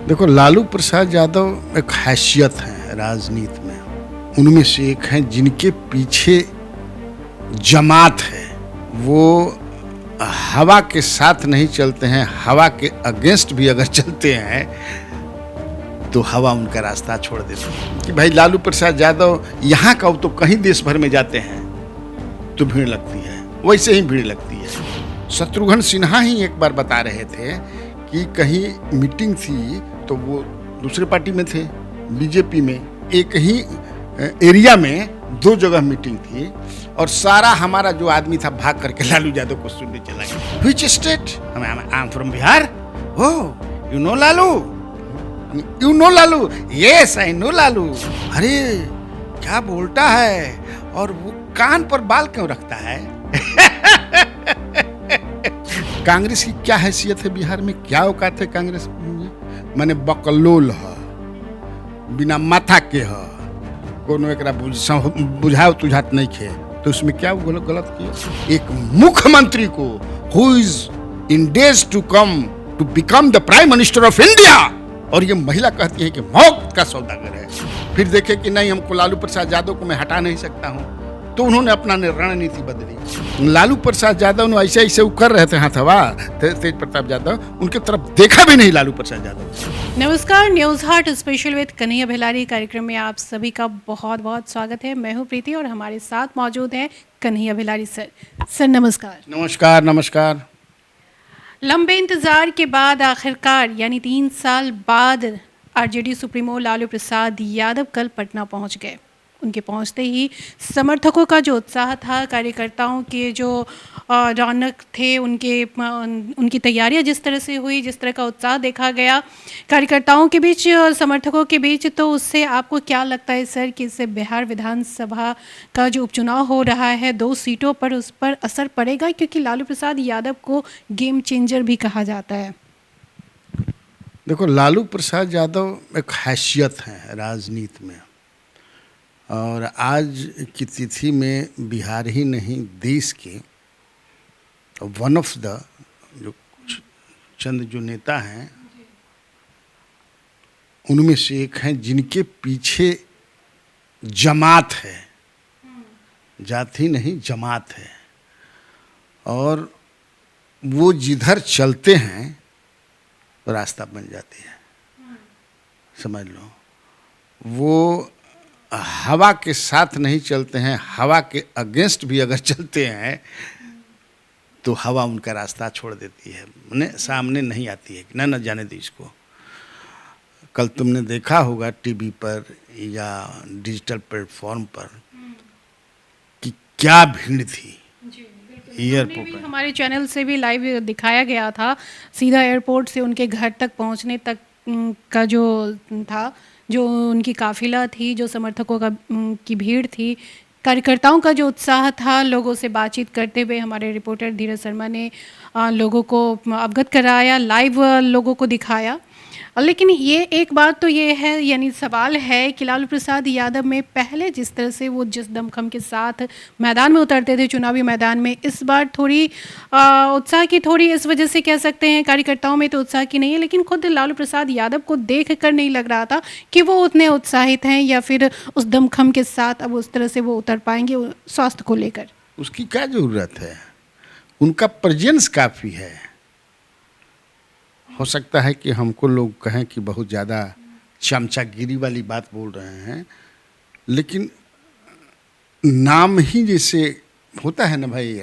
देखो, लालू प्रसाद यादव एक हैसियत है राजनीति में। उनमें से एक हैं जिनके पीछे जमात है। वो हवा के साथ नहीं चलते हैं, हवा के अगेंस्ट भी अगर चलते हैं तो हवा उनका रास्ता छोड़ देती है। कि भाई लालू प्रसाद यादव यहाँ का, तो कहीं देश भर में जाते हैं तो भीड़ लगती है, वैसे ही भीड़ लगती है। शत्रुघ्न सिन्हा ही एक बार बता रहे थे कि कहीं मीटिंग थी तो वो दूसरे पार्टी में थे, बीजेपी में। एक ही एरिया में दो जगह मीटिंग थी और सारा हमारा जो आदमी था भाग करके लालू यादव को सुनने चला गया। Which state? I am from Bihar. Oh, you know Lalu? You know Lalu? Yes, I know Lalu. अरे क्या बोलता है, और वो कान पर बाल क्यों रखता है? कांग्रेस की क्या हैसियत है बिहार में, क्या औकात है कांग्रेस में? माने बकलोल है, बिना माथा के है, कोनो एकरा बुझाओ तुझात नहीं खे, तो उसमें क्या गलत किया? एक मुख्यमंत्री को who is in days to come to become the prime minister of India, और ये महिला कहती है कि मौत का सौदागर है। फिर देखे कि नहीं, हमको लालू प्रसाद यादव को मैं हटा नहीं सकता हूँ, तो उन्होंने अपना रणनीति बदली। लालू प्रसाद यादव ने ऐसे ऐसे कर रहे थे हाथवा, तेज प्रताप यादव, उनके तरफ देखा भी नहीं लालू प्रसाद यादव। नमस्कार, news heart special with Kanhaiya Bhilari कार्यक्रम में आप सभी का बहुत बहुत स्वागत है। मैं हूं प्रीति और हमारे साथ मौजूद हैं कन्हैया भिलारी सर। सर नमस्कार। नमस्कार नमस्कार। लंबे इंतजार के बाद आखिरकार यानी 3 साल बाद आरजेडी सुप्रीमो लालू प्रसाद यादव कल पटना पहुंच गए। उनके पहुंचते ही समर्थकों का जो उत्साह था, कार्यकर्ताओं के जो रौनक थे, उनकी तैयारियां जिस तरह से हुई, जिस तरह का उत्साह देखा गया कार्यकर्ताओं के बीच और समर्थकों के बीच, तो उससे आपको क्या लगता है सर कि इससे बिहार विधानसभा का जो उपचुनाव हो रहा है 2 सीटों पर, उस पर असर पड़ेगा? क्योंकि लालू प्रसाद यादव को गेम चेंजर भी कहा जाता है। देखो, लालू प्रसाद यादव एक हैसियत है राजनीति में, और आज की तिथि में बिहार ही नहीं देश के वन ऑफ द जो चंद जो नेता हैं उनमें से एक हैं जिनके पीछे जमात है, जाति नहीं जमात है, और वो जिधर चलते हैं तो रास्ता बन जाती है। समझ लो, वो हवा के साथ नहीं चलते हैं, हवा के अगेंस्ट भी अगर चलते हैं तो हवा उनका रास्ता छोड़ देती है, उन्हें सामने नहीं आती है कि ना जाने दो इसको। कल तुमने देखा होगा टीवी पर या डिजिटल प्लेटफॉर्म पर कि क्या भीड़ थी एयरपोर्ट पर। हमारे चैनल से भी लाइव दिखाया गया था, सीधा एयरपोर्ट से उनके घर तक पहुंचने तक का जो था, जो उनकी काफिला थी, जो समर्थकों की भीड़ थी, कार्यकर्ताओं का जो उत्साह था, लोगों से बातचीत करते हुए हमारे रिपोर्टर धीरज शर्मा ने लोगों को अवगत कराया, लाइव लोगों को दिखाया। लेकिन ये एक बात तो ये है, यानी सवाल है कि लालू प्रसाद यादव में पहले जिस तरह से वो जिस दमखम के साथ मैदान में उतरते थे, चुनावी मैदान में, इस बार थोड़ी उत्साह की, थोड़ी इस वजह से कह सकते हैं कार्यकर्ताओं में तो उत्साह की नहीं है, लेकिन खुद लालू प्रसाद यादव को देख कर नहीं लग रहा था कि वो उतने उत्साहित हैं या फिर उस दमखम के साथ अब उस तरह से वो उतर पाएंगे स्वास्थ्य को लेकर। उसकी क्या ज़रूरत है, उनका प्रेजेंस काफ़ी है। हो सकता है कि हमको लोग कहें कि बहुत ज़्यादा चमचागिरी वाली बात बोल रहे हैं, लेकिन नाम ही जैसे होता है ना भाई,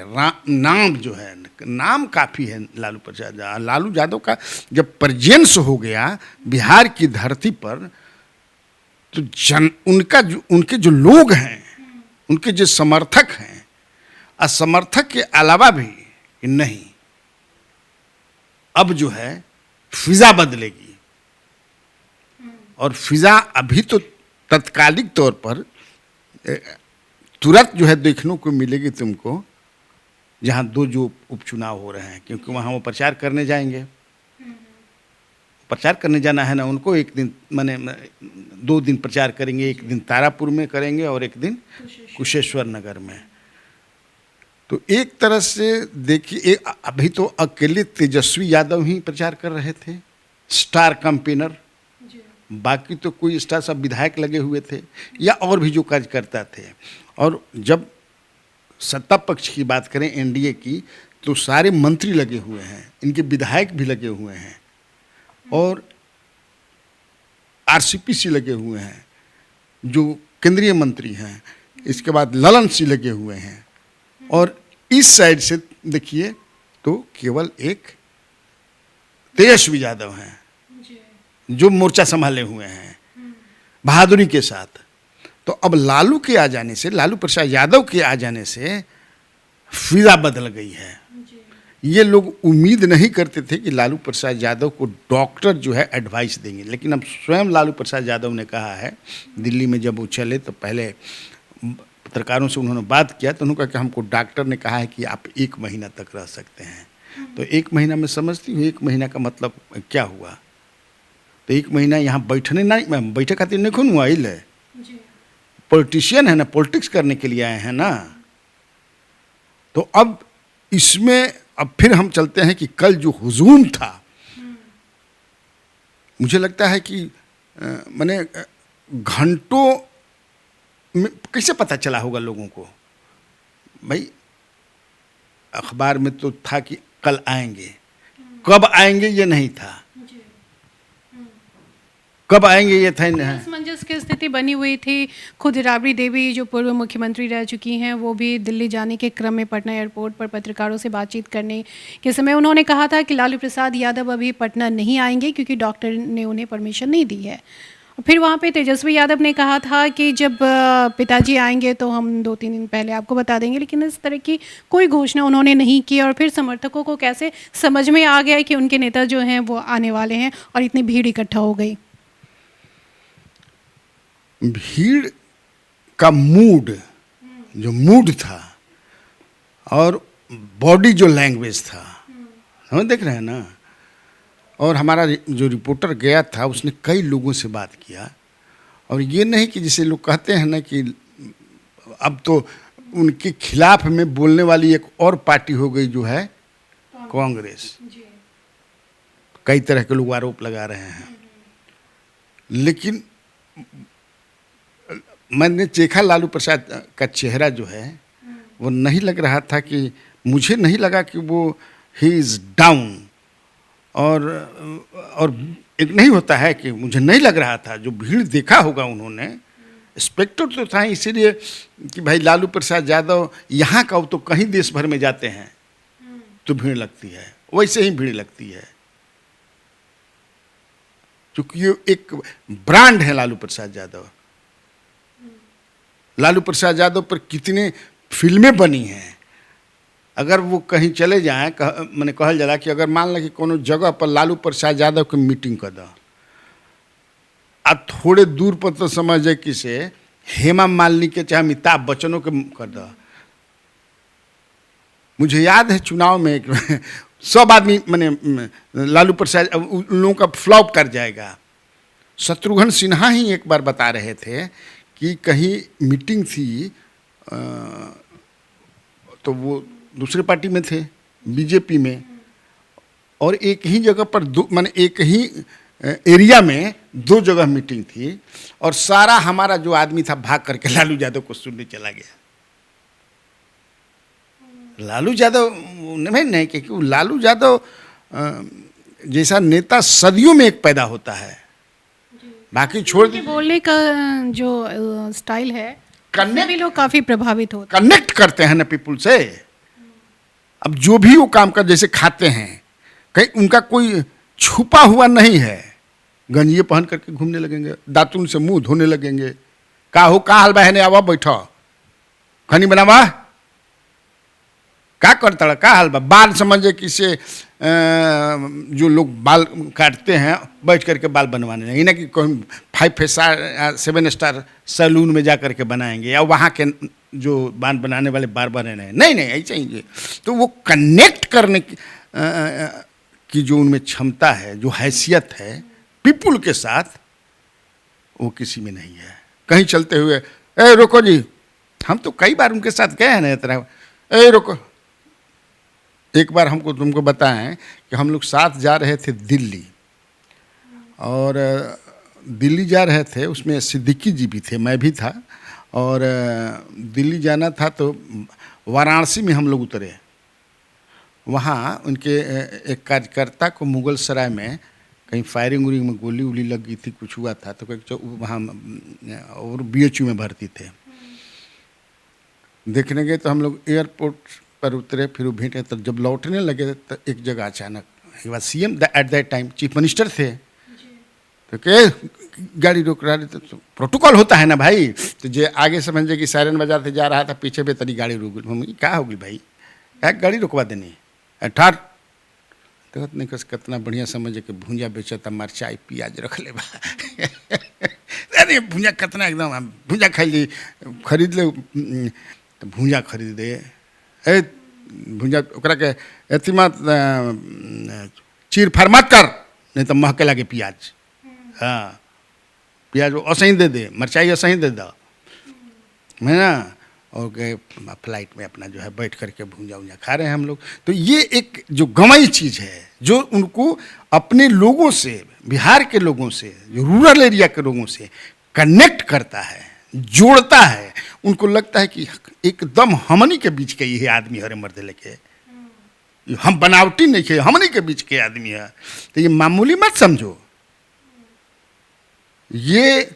नाम जो है, नाम काफ़ी है लालू प्रसाद। लालू यादव का जब प्रेजेंस हो गया बिहार की धरती पर, तो उनके जो लोग हैं, उनके जो समर्थक हैं, असमर्थक के अलावा भी नहीं, अब जो है फिजा बदलेगी। और फिजा अभी तो तत्कालिक तौर पर तुरंत जो है देखने को मिलेगी तुमको, जहां 2 जो उपचुनाव हो रहे हैं, क्योंकि वहां वो प्रचार करने जाएंगे। प्रचार करने जाना है ना उनको, एक दिन माने 2 दिन प्रचार करेंगे, एक दिन तारापुर में करेंगे और एक दिन कुशेश्वर नगर में। तो एक तरह से देखिए, अभी तो अकेले तेजस्वी यादव ही प्रचार कर रहे थे, स्टार कैंपेनर, बाकी तो कोई स्टार सब विधायक लगे हुए थे या और भी जो कार्यकर्ता थे। और जब सत्ता पक्ष की बात करें एनडीए की, तो सारे मंत्री लगे हुए हैं, इनके विधायक भी लगे हुए हैं और आरसीपी लगे हुए हैं जो केंद्रीय मंत्री हैं, इसके बाद ललन सिंह लगे हुए हैं, और इस साइड से देखिए तो केवल एक तेजस्वी यादव हैं जो मोर्चा संभाले हुए हैं बहादुरी के साथ। तो अब लालू के आ जाने से, लालू प्रसाद यादव के आ जाने से फिजा बदल गई है। ये लोग उम्मीद नहीं करते थे कि लालू प्रसाद यादव को डॉक्टर जो है एडवाइस देंगे, लेकिन अब स्वयं लालू प्रसाद यादव ने कहा है, दिल्ली में जब वो चले तो पहले पत्रकारों से उन्होंने बात किया तो उन्होंने कहा कि हमको डॉक्टर ने कहा है कि आप 1 महीना तक रह सकते हैं। तो 1 महीना में समझती हूँ 1 महीना का मतलब क्या हुआ। तो 1 महीना यहाँ बैठने नहीं, बैठे खातिर नहीं खून हुआ है, पॉलिटिशियन है ना, पॉलिटिक्स करने के लिए आए हैं ना। तो अब इसमें अब फिर हम चलते हैं कि कल जो हुजूम था, मुझे लगता है कि मैंने घंटों में कैसे पता चला होगा लोगों को। भाई अखबार में तो था कि कल आएंगे, कब आएंगे ये नहीं था, कब आएंगे ये था। असमंजस की स्थिति बनी हुई थी। खुद राबड़ी देवी जो पूर्व मुख्यमंत्री रह चुकी हैं, वो भी दिल्ली जाने के क्रम में पटना एयरपोर्ट पर पत्रकारों से बातचीत करने के समय उन्होंने कहा था कि लालू प्रसाद यादव अभी पटना नहीं आएंगे क्योंकि डॉक्टर ने उन्हें परमिशन नहीं दी है। फिर वहाँ पे तेजस्वी यादव ने कहा था कि जब पिताजी आएंगे तो हम 2-3 दिन पहले आपको बता देंगे, लेकिन इस तरह की कोई घोषणा उन्होंने नहीं की। और फिर समर्थकों को कैसे समझ में आ गया कि उनके नेता जो हैं वो आने वाले हैं और इतनी भीड़ इकट्ठा हो गई। भीड़ का मूड, जो मूड था और बॉडी जो लैंग्वेज था, हम देख रहे हैं ना। और हमारा जो रिपोर्टर गया था उसने कई लोगों से बात किया, और ये नहीं कि जिसे लोग कहते हैं ना कि अब तो उनके खिलाफ में बोलने वाली एक और पार्टी हो गई जो है कांग्रेस। कई तरह के लोग आरोप लगा रहे हैं, लेकिन मैंने देखा लालू प्रसाद का चेहरा जो है वो नहीं लग रहा था कि, मुझे नहीं लगा कि वो ही इज़ डाउन। और एक नहीं होता है कि मुझे नहीं लग रहा था, जो भीड़ देखा होगा उन्होंने, स्पेक्टर तो था इसीलिए कि भाई लालू प्रसाद यादव यहाँ का, तो कहीं देश भर में जाते हैं तो भीड़ लगती है, वैसे ही भीड़ लगती है, क्योंकि ये एक ब्रांड है लालू प्रसाद यादव। लालू प्रसाद यादव पर कितने फिल्में बनी हैं। अगर वो कहीं चले जाएं, मैंने कहल जला कि अगर मान लें कि कोनो जगह पर लालू प्रसाद यादव की मीटिंग कर दो, अब थोड़े दूर पर तो समझ जाए कि से हेमा मालिनी के चाहे अमिताभ बच्चनों के कर दो। मुझे याद है चुनाव में सब आदमी मैंने लालू प्रसाद, उन लोगों का फ्लॉप कर जाएगा। शत्रुघ्न सिन्हा ही एक बार बता रहे थे कि कहीं मीटिंग थी, तो वो दूसरे पार्टी में थे, बीजेपी में, और एक ही जगह पर माने एक ही एरिया में 2 जगह मीटिंग थी, और सारा हमारा जो आदमी था भाग करके लालू यादव को सुनने चला गया। लालू यादव नहीं, क्योंकि लालू यादव जैसा नेता सदियों में एक पैदा होता है। बाकी छोड़ दीजिए, बोलने का जो स्टाइल है, कनेक्ट भी लोग काफ़ी प्रभावित होते हैं, कनेक्ट करते हैं ना पीपुल से। अब जो भी वो काम कर, जैसे खाते हैं, कहीं उनका कोई छुपा हुआ नहीं है। गंजिए पहन करके घूमने लगेंगे, दातुन से मुंह धोने लगेंगे, का हो का हाल बहने, आवा बैठो खनी बनावा, का करता का हाल बा। बाल समझे किसे जो लोग बाल काटते हैं बैठ करके बाल बनवाने लगे, ना कि कोई 5 स्टार 7 स्टार सैलून में जा करके बनाएंगे, या वहाँ के जो बाल बनाने वाले बार्बर हैं, नहीं ऐसा ही। तो वो कनेक्ट करने की जो उनमें क्षमता है, जो हैसियत है पीपुल के साथ, वो किसी में नहीं है। कहीं चलते हुए, ए रोको जी, हम तो कई बार उनके साथ गए हैं ना, तरह ए रोको। एक बार हमको तुमको बताएं कि हम लोग साथ जा रहे थे दिल्ली, और दिल्ली जा रहे थे, उसमें सिद्दीकी जी भी थे, मैं भी था, और दिल्ली जाना था तो वाराणसी में हम लोग उतरे। वहाँ उनके एक कार्यकर्ता को मुगल सराय में कहीं फायरिंग उरिंग में गोली उली लग गई थी, कुछ हुआ था, तो वहाँ और BHU में भर्ती थे। देखने गए तो हम लोग एयरपोर्ट पर उतरे, फिर वो भेंटे, तो जब लौटने लगे तो एक जगह अचानक, he was CM eight that time, chief minister थे, तो क्या गाड़ी रोक रहा है, तो प्रोटोकॉल होता है ना भाई, तो जे आगे समझे कि सायरन बजाते जा रहा था, पीछे पे तरी गाड़ी रुक गई। क्या होगी भाई, क्या गाड़ी रुकवा देनी, ठार देखत नहीं कस कितना बढ़िया समझे कि भुंजा बेचता, मरचाई प्याज रख ले बा अरे भुंजा कितना एकदम भुंजा खाई ली, खरीद ले, तो भुंजा खरीदे, ए भुंजा ओकरा के अथी मत चीर फाड़ मत कर, नहीं तो महके लगे प्याज। हाँ, प्याज वो असही दे दे, मरचाई असही दे दो, है ना, और गए फ्लाइट में अपना जो है बैठ करके भूंजा उंजा खा रहे हैं हम लोग। तो ये एक जो गंवाई चीज़ है, जो उनको अपने लोगों से, बिहार के लोगों से, जो रूरल एरिया के लोगों से कनेक्ट करता है, जोड़ता है। उनको लगता है कि एकदम हमनी के बीच के ये आदमी हरे मर्द लेके, हम बनावटी नहीं थे, हमनी के बीच के आदमी है। तो ये मामूली मत समझो, ये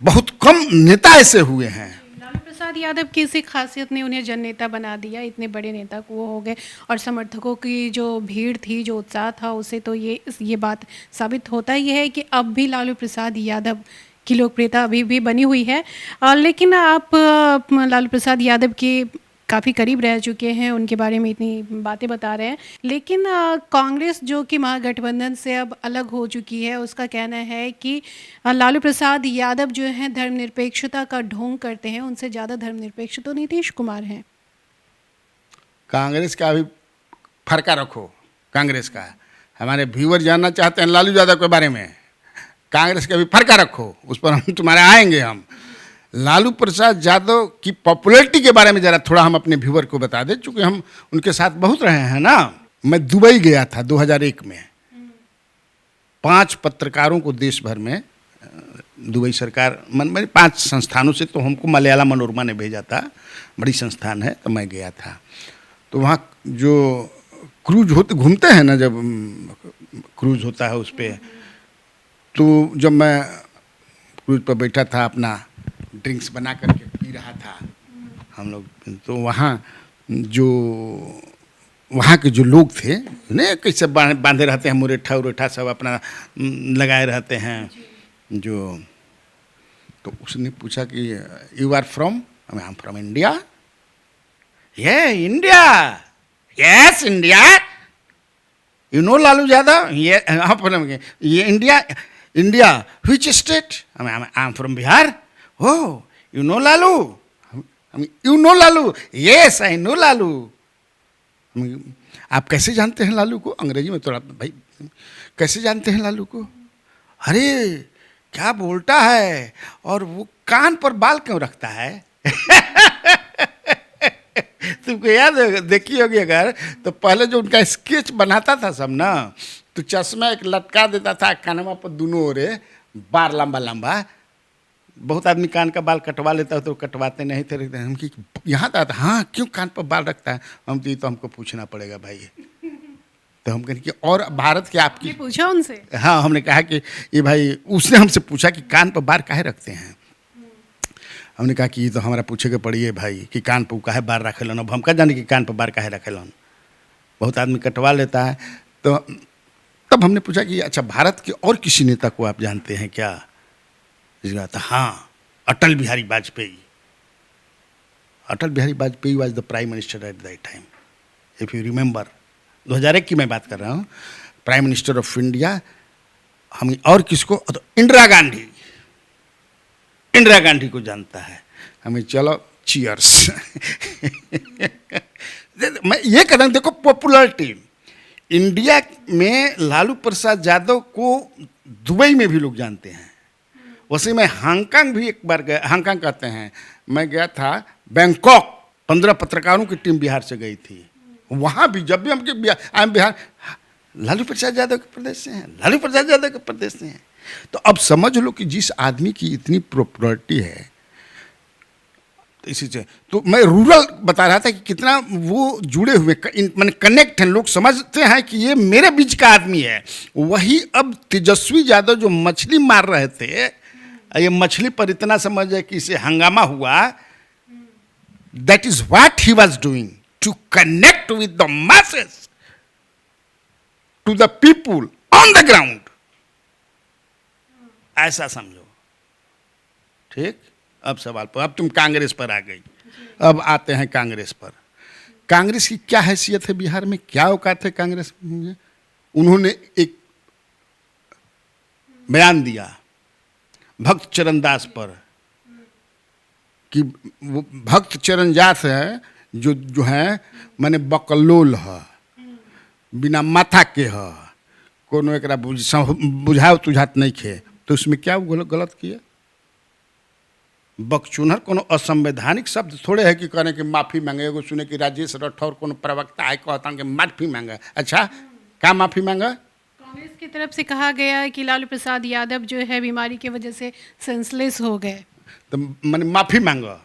बहुत कम नेता ऐसे हुए हैं। लालू प्रसाद यादव की इसी खासियत ने उन्हें जननेता बना दिया, इतने बड़े नेता को वो हो गए, और समर्थकों की जो भीड़ थी, जो उत्साह था, उसे तो ये बात साबित होता ही है कि अब भी लालू प्रसाद यादव की लोकप्रियता अभी भी बनी हुई है। लेकिन आप लालू प्रसाद यादव के काफ़ी करीब रह चुके हैं, उनके बारे में इतनी बातें बता रहे हैं, लेकिन कांग्रेस जो कि महागठबंधन से अब अलग हो चुकी है, उसका कहना है कि लालू प्रसाद यादव जो हैं धर्मनिरपेक्षता का ढोंग करते हैं, उनसे ज़्यादा धर्मनिरपेक्ष तो नीतीश कुमार हैं। कांग्रेस का भी फर्का रखो, कांग्रेस का हमारे व्यूअर जानना चाहते हैं लालू यादव के बारे में, कांग्रेस का भी फर्का रखो, उस पर हम तुम्हारे आएंगे। हम लालू प्रसाद यादव की पॉपुलैरिटी के बारे में ज़रा थोड़ा हम अपने व्यूअर को बता दें, चूँकि हम उनके साथ बहुत रहे हैं ना। मैं दुबई गया था 2001 में, 5 पत्रकारों को देश भर में, दुबई सरकार 5 संस्थानों से, तो हमको मलयाला मनोरमा ने भेजा था, बड़ी संस्थान है, तो मैं गया था। तो वहाँ जो क्रूज होते घूमते हैं ना, जब क्रूज होता है उस पर, तो जब मैं क्रूज पर बैठा था, अपना ड्रिंक्स बना करके पी रहा था हम लोग, तो वहाँ के जो लोग थे ने कैसे बांधे रहते हैं, मुरेठा उरेठा सब अपना लगाए रहते हैं जो, तो उसने पूछा कि you are from, I am from India. ये India, yes India, you know Lalu Yadav, ये India which state, I am from Bihar. Oh, you know Lalu? You know Lalu? Yes, I know Lalu. आप कैसे जानते हैं लालू को? अंग्रेजी में थोड़ा भाई, कैसे जानते हैं लालू को? अरे क्या बोलता है, और वो कान पर बाल क्यों रखता है? तुमको याद देखी होगी अगर, तो पहले जो उनका स्केच बनाता था सब ना, तो चश्मा एक लटका देता था कानवा पर, दोनों ओर बार लंबा लंबा। बहुत आदमी कान का बाल कटवा लेता है, तो कटवाते नहीं थे, हम कि यहाँ था, हाँ क्यों कान पर बाल रखता है? हम तो हमको पूछना पड़ेगा भाई। तो हम कहें कि और भारत के आपकी पूछा उनसे, हाँ, हमने कहा कि ये भाई, उसने हमसे पूछा कि कान पर बाल काहे रखते हैं। हमने कहा कि ये तो हमारा पूछे के पड़ी है भाई, कि कान पर काहे बाल रखेलन। अब हम क्या जाने कि कान पर बाल काहे रखेलन, बहुत आदमी कटवा लेता है। तो तब हमने पूछा कि अच्छा, भारत के और किसी नेता को आप जानते हैं क्या? इसका था हाँ, Atal Bihari Vajpayee. Atal Bihari Vajpayee was the prime minister at that time, if you remember. 2001 की मैं बात कर रहा हूँ, प्राइम मिनिस्टर ऑफ इंडिया। हम और किसको? तो इंदिरा गांधी, इंदिरा गांधी को जानता है हमें। चलो चीयर्स। मैं ये कह रहा हूँ, देखो पॉपुलरिटी इंडिया में लालू प्रसाद यादव को दुबई में भी लोग जानते हैं। वैसे मैं हांगकांग भी एक बार गया, हांगकांग कहते हैं, मैं गया था बैंकॉक, 15 पत्रकारों की टीम बिहार से गई थी। वहाँ भी जब भी हम बिहार लालू प्रसाद यादव के प्रदेश से हैं, लालू प्रसाद यादव के प्रदेश से हैं। तो अब समझ लो कि जिस आदमी की इतनी प्रॉपर्टी है, तो इसी से तो मैं रूरल बता रहा था कि कितना वो जुड़े हुए माने कनेक्ट हैं, लोग समझते हैं कि ये मेरे बीच का आदमी है। वही अब तेजस्वी यादव जो मछली मार रहे थे, ये मछली पर इतना समझ है कि इसे हंगामा हुआ, that is what he was doing to connect with the masses, to the people on the ground, ऐसा समझो। ठीक, अब सवाल पर, अब तुम कांग्रेस पर आ गई। अब आते हैं कांग्रेस पर। कांग्रेस की क्या हैसियत है बिहार में, क्या औकात है कांग्रेस में? उन्होंने एक बयान दिया भक्त चरण दास पर कि वो भक्त चरण दास है जो है माने बकलोल है, बिना माथा के है, कोनो एकरा बुझाव तुझात नहीं खे। तो उसमें क्या गलत किया? बकचूनर कोनो असंवैधानिक शब्द थोड़े है कि कहने की माफ़ी मांगे। एगो सुने कि राजेश राठौर कोनो प्रवक्ता है कहता कि माफ़ी मांगे। अच्छा, क्या माफ़ी मांगा? कांग्रेस की तरफ से कहा गया है कि लालू प्रसाद यादव जो है बीमारी की वजह से सेंसलेस हो गए, तो मैंने माफ़ी मांगा।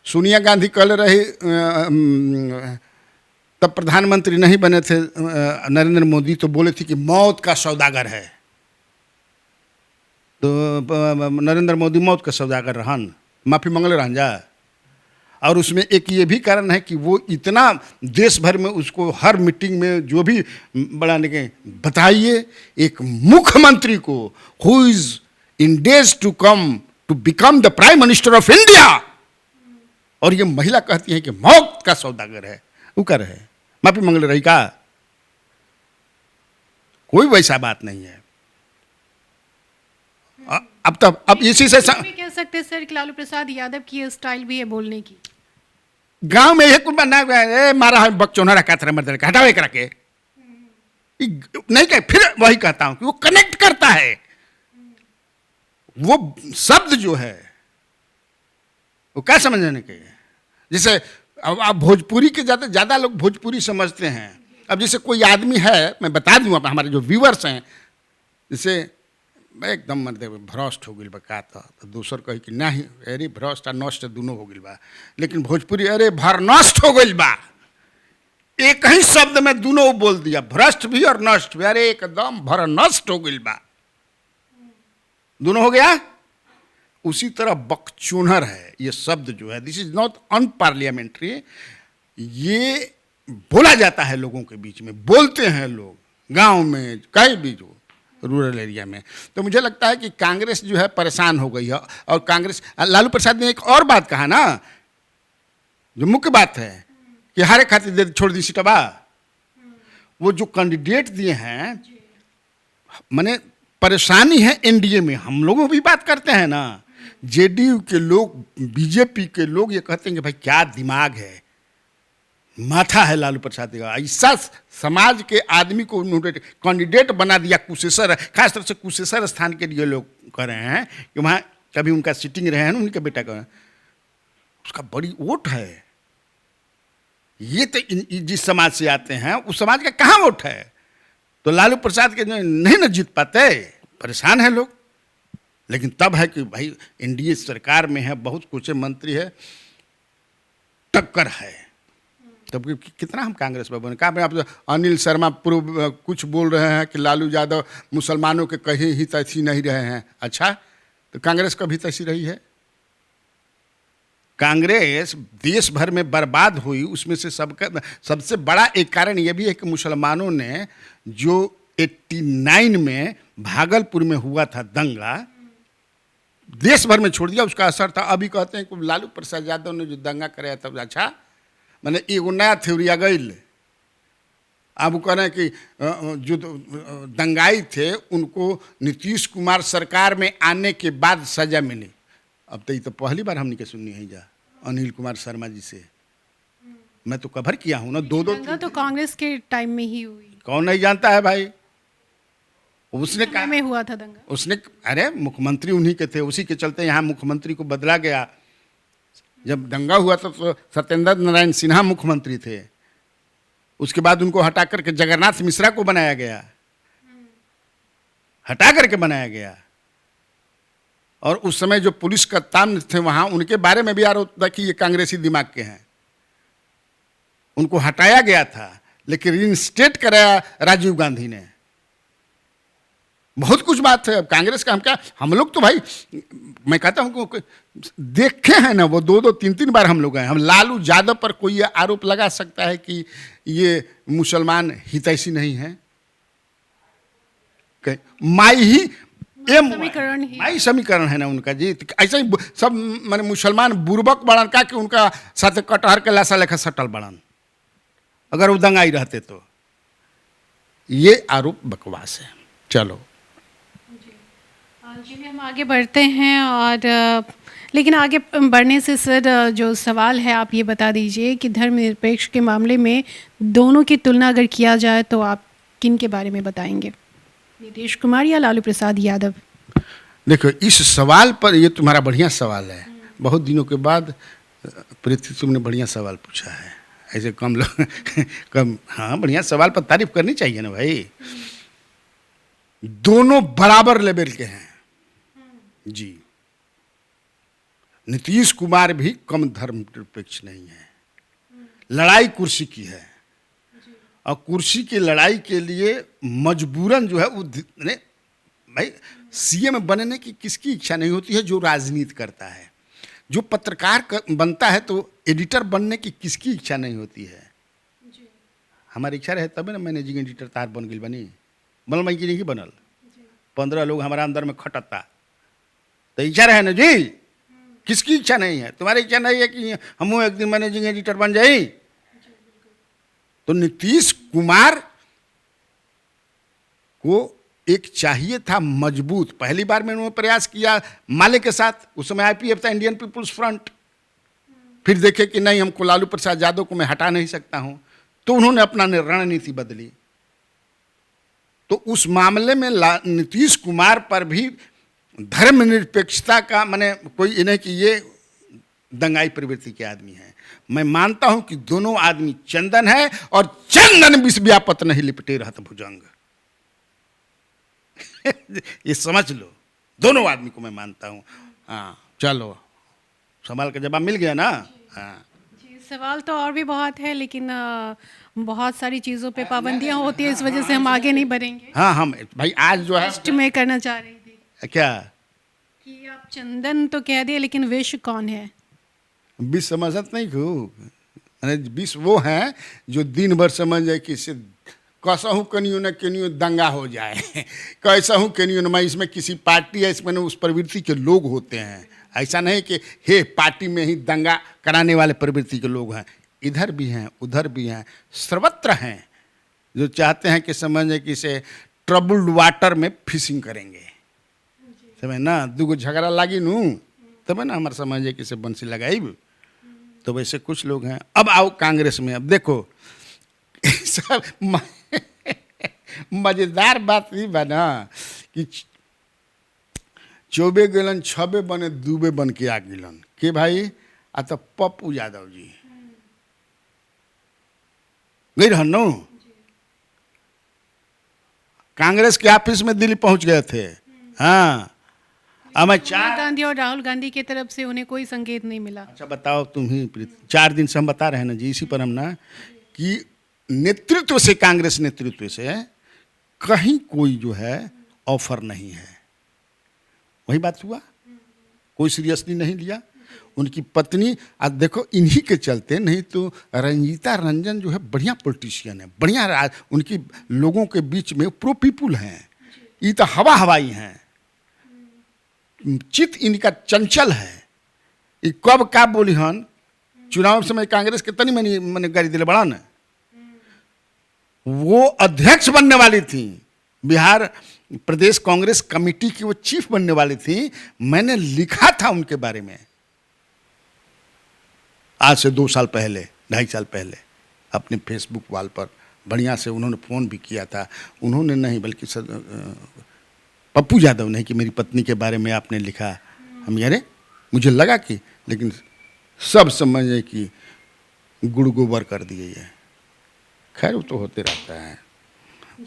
सोनिया गांधी कल रही तब प्रधानमंत्री नहीं बने थे नरेंद्र मोदी, तो बोले थे कि मौत का सौदागर है। तो नरेंद्र मोदी मौत का सौदागर रहन, माफ़ी मंगल रहन जा। और उसमें एक ये भी कारण है कि वो इतना देश भर में उसको हर मीटिंग में जो भी बढ़ाने के बताइए, एक मुख्यमंत्री को who is in days to come to become the prime minister of India, और ये महिला कहती है कि मौत का सौदागर है, वो कर है, माफ़ी मंगल रही का? कोई वैसा बात नहीं है। अब इसी से कह सकते हैं सर कि लालू प्रसाद यादव की स्टाइल भी है बोलने की। गांव में एक बना मारा है बकचोना रखा था मर्द का, हटावे करा के नहीं कहे, फिर वही कहता हूं कि वो कनेक्ट करता है। वो शब्द जो है वो क्या समझने के, जैसे अब आप भोजपुरी के ज्यादा लोग भोजपुरी समझते हैं। अब जैसे कोई आदमी है, मैं बता दूं अब हमारे जो व्यूअर्स हैं, जैसे एकदम मतलब भ्रष्ट हो गई बा का, तो दूसर कही कि नहीं अरे भ्रष्ट आ नष्ट दोनों हो गई बा, लेकिन भोजपुरी अरे भरनष्ट हो गई बा, एक ही शब्द में दोनों बोल दिया, भ्रष्ट भी और नष्ट भी, अरे एकदम भरनष्ट हो गई बा, दोनों हो गया। उसी तरह बकचूनर है ये शब्द जो है, दिस इज नॉट अनपार्लियामेंट्री, ये बोला जाता है लोगों के बीच में, बोलते हैं लोग गांव में, कहीं भी जो रूरल एरिया में। तो मुझे लगता है कि कांग्रेस जो है परेशान हो गई है। और कांग्रेस, लालू प्रसाद ने एक और बात कहा ना, जो मुख्य बात है कि हारे खातिर दे छोड़ दी सीटबा। वो जो कैंडिडेट दिए हैं, माने परेशानी है एनडीए में। हम लोगों भी बात करते हैं ना, जेडीयू के लोग, बीजेपी के लोग ये कहते हैं कि भाई क्या दिमाग है, माथा है लालू प्रसाद का, ऐसा समाज के आदमी को उन्होंने कैंडिडेट बना दिया कुशेश्वर, खासतौर से कुशेश्वर स्थान के लिए लोग कह रहे हैं कि वहाँ कभी उनका सिटिंग रहे हैं, उनके बेटा का उसका बड़ी वोट है। ये तो जिस समाज से आते हैं उस समाज का कहाँ वोट है? तो लालू प्रसाद के नहीं न जीत पाते, परेशान है लोग। लेकिन तब है कि भाई एनडीए सरकार में है, बहुत कुछ मंत्री है, टक्कर है। तब कितना हम कांग्रेस पर बने। कहाँ पे आप अनिल शर्मा पूर्व कुछ बोल रहे हैं कि लालू यादव मुसलमानों के कहीं ही तैसी नहीं रहे हैं। अच्छा, तो कांग्रेस कभी तैसी रही है? कांग्रेस देश भर में बर्बाद हुई, उसमें से सबसे बड़ा एक कारण यह भी है कि मुसलमानों ने जो 89 में भागलपुर में हुआ था दंगा, देश भर में छोड़ दिया, उसका असर था। अभी कहते हैं कि लालू प्रसाद यादव ने जो दंगा कराया था, अच्छा मैंने एगो नया थ्योरी आ गई। अब वो कह रहे हैं कि जो दंगाई थे उनको नीतीश कुमार सरकार में आने के बाद सजा मिली। अब तो ये तो पहली बार हमने के सुननी है जा अनिल कुमार शर्मा जी से। मैं तो कवर किया हूँ ना, दो तो कांग्रेस के टाइम में ही हुई, कौन नहीं जानता है भाई। उसने कहा में हुआ था दंगा, उसने, अरे मुख्यमंत्री उन्हीं के थे, उसी के चलते यहाँ मुख्यमंत्री को बदला गया। जब दंगा हुआ तो सत्येंद्र नारायण सिन्हा मुख्यमंत्री थे, उसके बाद उनको हटा करके जगन्नाथ मिश्रा को बनाया गया, हटा करके बनाया गया। और उस समय जो पुलिस कप्तान थे वहां, उनके बारे में भी आरोप था कि ये कांग्रेसी दिमाग के हैं। उनको हटाया गया था, लेकिन रिइंस्टेट कराया राजीव गांधी ने। बहुत कुछ बात है। अब कांग्रेस का हम क्या, हम लोग तो भाई, मैं कहता हूं कि देखे हैं ना, वो 2-2 3-3 बार हम लोग गए। हम लालू यादव पर कोई ये आरोप लगा सकता है कि ये मुसलमान हितैषी नहीं है? माई ही माई समीकरण है ना उनका जी। ऐसे ही सब माने मुसलमान बुर्बक बड़न का कि उनका साथ कटहर के लाशा लेखा सटल बड़न, अगर वो दंगाई रहते तो। ये आरोप बकवास है। चलो जी, हम आगे बढ़ते हैं। और लेकिन आगे बढ़ने से सर, जो सवाल है आप ये बता दीजिए कि धर्मनिरपेक्ष के मामले में दोनों की तुलना अगर किया जाए तो आप किन के बारे में बताएंगे, नीतीश कुमार या लालू प्रसाद यादव? देखो, इस सवाल पर, ये तुम्हारा बढ़िया सवाल है। बहुत दिनों के बाद प्रीति तुमने बढ़िया सवाल पूछा है। ऐसे कम लोग कम, हाँ, बढ़िया सवाल पर तारीफ करनी चाहिए ना भाई। दोनों बराबर लेवल के हैं जी। नीतीश कुमार भी कम धर्मनिरपेक्ष नहीं है। लड़ाई कुर्सी की है, और कुर्सी की लड़ाई के लिए मजबूरन जो है वो भाई, सीएम बनने की किसकी इच्छा नहीं होती है जो राजनीति करता है? जो पत्रकार बनता है तो एडिटर बनने की किसकी इच्छा नहीं होती है? हमारी इच्छा रहे तब ना मैनेजिंग एडिटर तार बन गई, बनल मैं की नहीं बनल। 15 लोग हमारा अंदर में खटता, तो इच्छा रहे ना जी। किसकी इच्छा नहीं है? तुम्हारी इच्छा नहीं है कि हम एक दिन मैनेजिंग एडिटर बन जाए? तो नीतीश कुमार को एक चाहिए था मजबूत। पहली बार में उन्होंने प्रयास किया माले के साथ, उस समय आईपीएफ था, इंडियन पीपुल्स फ्रंट। फिर देखे कि नहीं, हमको लालू प्रसाद यादव को मैं हटा नहीं सकता हूं, तो उन्होंने अपना रणनीति बदली। तो उस मामले में नीतीश कुमार पर भी धर्मनिरपेक्षता का माने कोई इन्हें कि ये दंगाई प्रवृत्ति के आदमी है। मैं मानता हूं कि दोनों आदमी चंदन है, और चंदन विष व्यापत नहीं लिपटे रहत भुजंग। ये समझ लो, दोनों आदमी को मैं मानता हूं। हाँ, चलो, सवाल का जवाब मिल गया ना? हाँ जी, सवाल तो और भी बहुत है, लेकिन बहुत सारी चीज़ों पे पाबंदियां होती है, इस वजह से हम आगे नहीं बढ़ेंगे। हाँ, हम भाई आज जो है मैं करना चाह रही थी क्या कि आप चंदन तो कह दिए, लेकिन विष कौन है? विष समझत नहीं को, विष वो है जो दिन भर समझ जाए कि इससे कसहूँ कनियो न कनियो दंगा हो जाए, कैसा हूँ कनियो न मैं, इसमें किसी पार्टी है, इसमें उस प्रवृत्ति के लोग होते हैं। ऐसा नहीं कि हे पार्टी में ही दंगा कराने वाले प्रवृत्ति के लोग हैं, इधर भी हैं उधर भी हैं, सर्वत्र हैं जो चाहते हैं कि समझे कि इसे ट्रबल्ड वाटर में फिशिंग करेंगे। समझ ना, दूगो झगड़ा लागी नू तब ना हमारे समझे कि इसे बंसी लगाई। तो वैसे कुछ लोग हैं। अब आओ कांग्रेस में। अब देखो सब मजेदार बात नहीं बना कि चौबे गलन छबे बने दूबे बन के आ गिलन के भाई। आ तो पप्पू यादव जी गई रहन नो, कांग्रेस के ऑफिस में दिल्ली पहुंच गए थे। हाँ, अब मैं गांधी और राहुल गांधी की तरफ से उन्हें कोई संकेत नहीं मिला। अच्छा बताओ तुम ही, 4 दिन से हम बता रहे हैं ना जी, इसी पर हम ना कि नेतृत्व से, कांग्रेस नेतृत्व से कहीं कोई जो है ऑफर नहीं है। वही बात हुआ, कोई सीरियसली नहीं लिया। उनकी पत्नी, आज देखो इन्हीं के चलते, नहीं तो रंजीता रंजन जो है बढ़िया पॉलिटिशियन है, बढ़िया उनकी लोगों के बीच में प्रो पीपुल हैं। ये तो हवा हवाई हैं, चित इनका चंचल है। ये कब का बोली हन चुनाव समय कांग्रेस के तनी मैंने गाड़ी दिले बड़ा न, वो अध्यक्ष बनने वाली थी बिहार प्रदेश कांग्रेस कमेटी की, वो चीफ बनने वाली थी। मैंने लिखा था उनके बारे में आज से 2 साल पहले, 2.5 साल पहले अपने फेसबुक वाल पर। बढ़िया से उन्होंने फ़ोन भी किया था। उन्होंने नहीं बल्कि पप्पू यादव नहीं कि मेरी पत्नी के बारे में आपने लिखा। हम यारे मुझे लगा कि, लेकिन सब समझे कि गुड़ गोबर कर दिए है। खैर वो तो होते रहता है।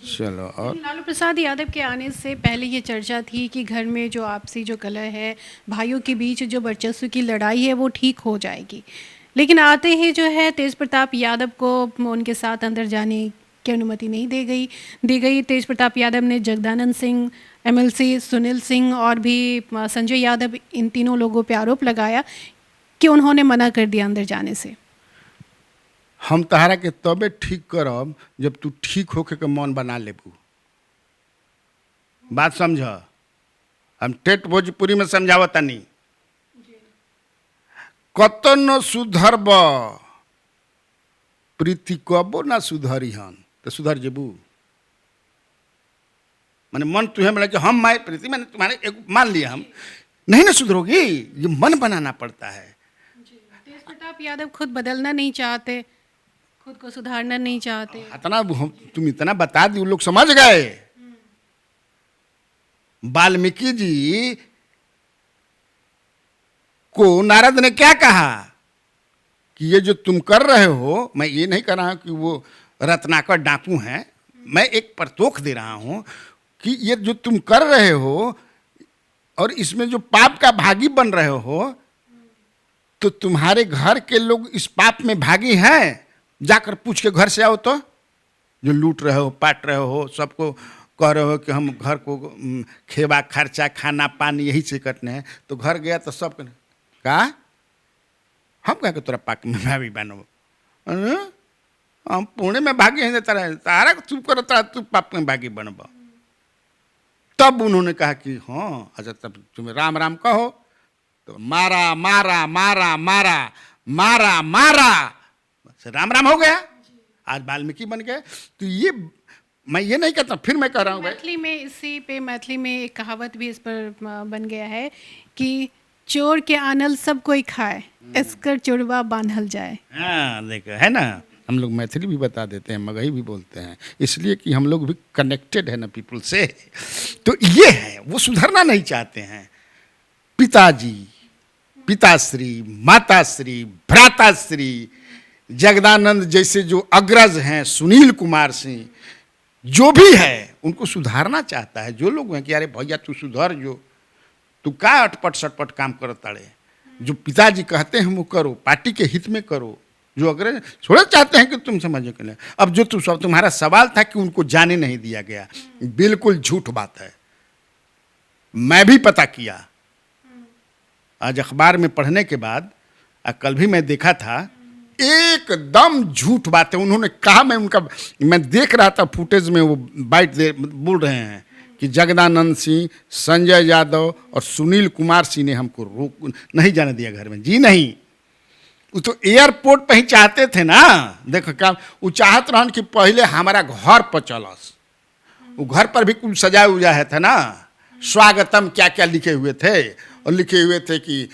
चलो और लालू प्रसाद यादव के आने से पहले ये चर्चा थी कि घर में जो आपसी जो कलह है, भाइयों के बीच जो वर्चस्व की लड़ाई है, वो ठीक हो जाएगी। लेकिन आते ही जो है तेज प्रताप यादव को उनके साथ अंदर जाने की अनुमति नहीं दी गई। तेज प्रताप यादव ने जगदानंद सिंह, एमएलसी सुनील सिंह और भी संजय यादव, इन तीनों लोगों पे आरोप लगाया कि उन्होंने मना कर दिया अंदर जाने से। हम तहरा के तबे ठीक करब जब तू ठीक होके के मन बना लेबू। बात समझ, हम टेट भोजपुरी में समझावतानी। कतनो सुधरब प्रीति कबो ना सुधरी हन, तो सुधर जेबू। मैंने मन तुम्हें मिला कि हम माए प्रीति, मैंने तुम्हारे एक मान लिया, हम नहीं ना सुधरोगी। ये मन बनाना पड़ता है। तेज प्रताप यादव खुद बदलना नहीं चाहते, खुद को सुधारना नहीं चाहते। इतना तुम इतना बता दी, लोग समझ गए। वाल्मीकि जी को नारद ने क्या कहा कि ये जो तुम कर रहे हो, मैं ये नहीं कर रहा कि वो रत्नाकर डाकू हैं, मैं एक परतोख दे रहा हूं कि ये जो तुम कर रहे हो और इसमें जो पाप का भागी बन रहे हो, तो तुम्हारे घर के लोग इस पाप में भागी हैं। जाकर पूछ के घर से आओ तो, जो लूट रहे हो, पाट रहे हो, सबको कह रहे हो कि हम घर को खेवा खर्चा खाना पानी यही से कटने हैं, तो घर गया तो सब कहा हम कह के तोरा पाक में भाभी बनो, हम पुणे में भागी हैं तारा तू करो, तारा तू पाप में भागी बनबा। तब उन्होंने कहा कि हाँ अच्छा, तब तुम्हें राम राम कहो। तो मारा मारा मारा मारा मारा मारा, राम राम हो गया, आज वाल्मीकि बन गए। तो ये मैं ये नहीं कहता, फिर मैं कह रहा हूँ मैथिली में, इसी पे मैथिली में एक कहावत भी इस पर बन गया है कि चोर के आनल सब कोई खाए, इसकर चोरवा बांधल जाए। हाँ देखो, है ना, हम लोग मैथिली भी बता देते हैं, मगही भी बोलते हैं, इसलिए कि हम लोग भी कनेक्टेड है ना पीपल से। तो ये है, वो सुधरना नहीं चाहते हैं। पिताजी, पिताश्री, माताश्री, भ्राताश्री, जगदानंद जैसे जो अग्रज हैं, सुनील कुमार सिंह, जो भी है उनको सुधारना चाहता है। जो लोग हैं कि अरे भैया तू सुधर, जो तू का अटपट सटपट काम करो ताड़े, जो पिताजी कहते हैं वो करो, पार्टी के हित में करो। जो अग्रज थोड़ा चाहते हैं कि तुम समझो के लिए। अब जो तुम्हारा सवाल था कि उनको जाने नहीं दिया गया, बिल्कुल झूठ बात है। मैं भी पता किया आज अखबार में पढ़ने के बाद, कल भी मैं देखा था, एकदम झूठ बात है। उन्होंने कहा, मैं देख रहा था फुटेज में, वो बोल रहे हैं कि जगदानंद सिंह, संजय यादव और सुनील कुमार सिंह ने हमको रोक नहीं जाने दिया घर में। जी नहीं, वो तो एयरपोर्ट पे ही चाहते थे ना। देखो क्या वो चाहत रहन कि पहले हमारा घर पर चलस। वो घर पर भी कुछ सजाया उजाया था ना, स्वागतम क्या क्या लिखे हुए थे, और लिखे हुए थे कि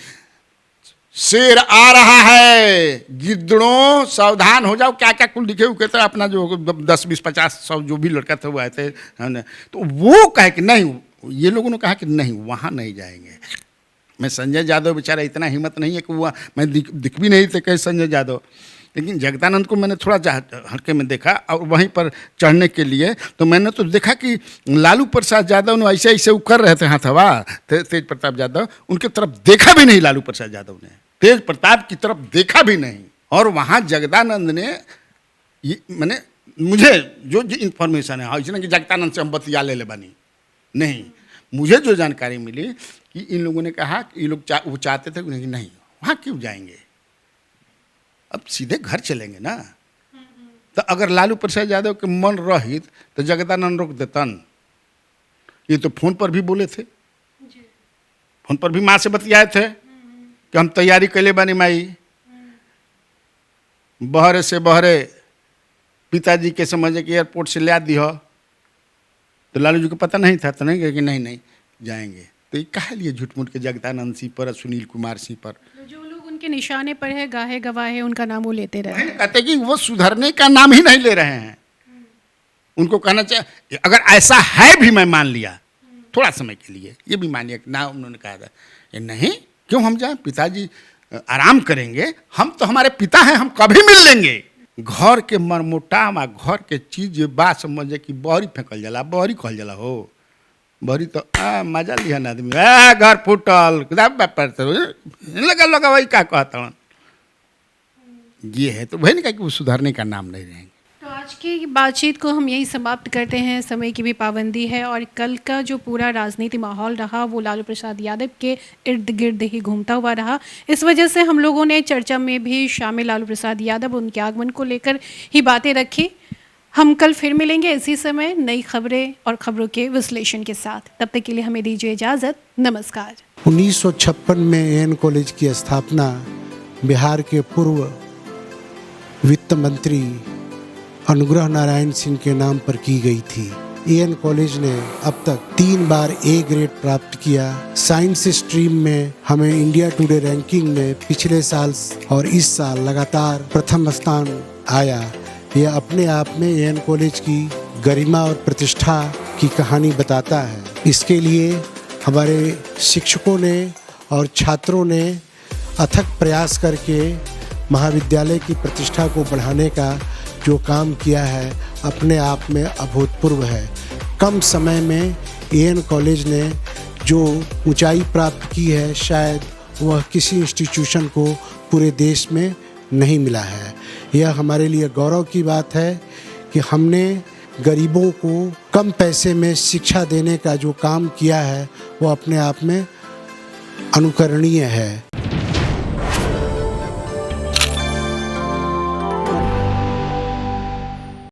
शेर आ रहा है, गिद्दड़ों सावधान हो जाओ, क्या क्या कुल लिखे हुए थे। अपना जो 10 20 50 100 जो भी लड़का था वो आए थे, तो वो कहे कि नहीं, ये लोगों ने कहा कि नहीं वहाँ नहीं जाएंगे। मैं संजय यादव बेचारा इतना हिम्मत नहीं है कि वो, मैं दिख भी नहीं थे कहीं संजय यादव, लेकिन जगदानंद को मैंने थोड़ा हल्के में देखा। और वहीं पर चढ़ने के लिए तो मैंने तो देखा कि लालू प्रसाद यादव ने ऐसे ऐसे कर रहे थे हाथवा, तेज प्रताप यादव, उनके तरफ देखा भी नहीं। लालू प्रसाद यादव ने तेज प्रताप की तरफ देखा भी नहीं। और वहाँ जगदानंद ने मैंने मुझे जो इन्फॉर्मेशन है इसने कि जगदानंद से हम बतिया ले बनी नहीं, मुझे जो जानकारी मिली कि इन लोगों ने कहा कि ये लोग वो चाहते थे कि नहीं वहाँ क्यों जाएंगे, अब सीधे घर चलेंगे ना। तो अगर लालू प्रसाद यादव के मन रहित तो जगदानंद रोक देतन। ये तो फोन पर भी बोले थे, फोन पर भी माँ से बतियाए थे कि हम तैयारी कैले बानी माई, बहरे से बहरे पिताजी के समझे कि एयरपोर्ट से ले दी हो। तो लालू जी को पता नहीं था, तो नहीं कहे कि नहीं जाएंगे। तो ये कहा लिए झूठ मूठ के जगदानंद सिंह पर, सुनील कुमार सिंह पर, जो लोग उनके निशाने पर है, गाहे गवाहे, उनका नाम वो लेते रहे। कहते कि वो सुधरने का नाम ही नहीं ले रहे हैं। उनको कहना चाहिए अगर ऐसा है भी, मैं मान लिया थोड़ा समय के लिए, ये भी मान लिया कि ना, उन्होंने कहा था ये नहीं, क्यों हम जाएं, पिताजी आराम करेंगे, हम तो हमारे पिता हैं, हम कभी मिल लेंगे। घर के मरमोटाम आ घर के चीज जे बा समझे कि बहरी फेंकल जाला, बहरी कहल जाला हो। बहरी तो मजा लिहन आदमी, घर फूटल लगा लगा वही का कहता ये है। तो वही नहीं कहा कि वो सुधारने का नाम नहीं रहेंगे। तो आज की बातचीत को हम यही समाप्त करते हैं। समय की भी पाबंदी है और कल का जो पूरा राजनीति माहौल रहा वो लालू प्रसाद यादव के इर्द गिर्द ही घूमता हुआ रहा। इस वजह से हम लोगों ने चर्चा में भी शामिल लालू प्रसाद यादव उनके आगमन को लेकर ही बातें रखी। हम कल फिर मिलेंगे इसी समय नई खबरें और खबरों के विश्लेषण के साथ। तब तक के लिए हमें दीजिए इजाज़त। नमस्कार। 1956 में एएन कॉलेज की स्थापना बिहार के पूर्व वित्त मंत्री अनुग्रह नारायण सिंह के नाम पर की गई थी। एएन कॉलेज ने अब तक 3 बार ए ग्रेड प्राप्त किया। साइंस स्ट्रीम में हमें इंडिया टुडे रैंकिंग में पिछले साल और इस साल लगातार प्रथम स्थान आया। यह अपने आप में एएन कॉलेज की गरिमा और प्रतिष्ठा की कहानी बताता है। इसके लिए हमारे शिक्षकों ने और छात्रों ने अथक प्रयास करके महाविद्यालय की प्रतिष्ठा को बढ़ाने का जो काम किया है अपने आप में अभूतपूर्व है। कम समय में एएन कॉलेज ने जो ऊंचाई प्राप्त की है शायद वह किसी इंस्टीट्यूशन को पूरे देश में नहीं मिला है। यह हमारे लिए गौरव की बात है कि हमने गरीबों को कम पैसे में शिक्षा देने का जो काम किया है वो अपने आप में अनुकरणीय है।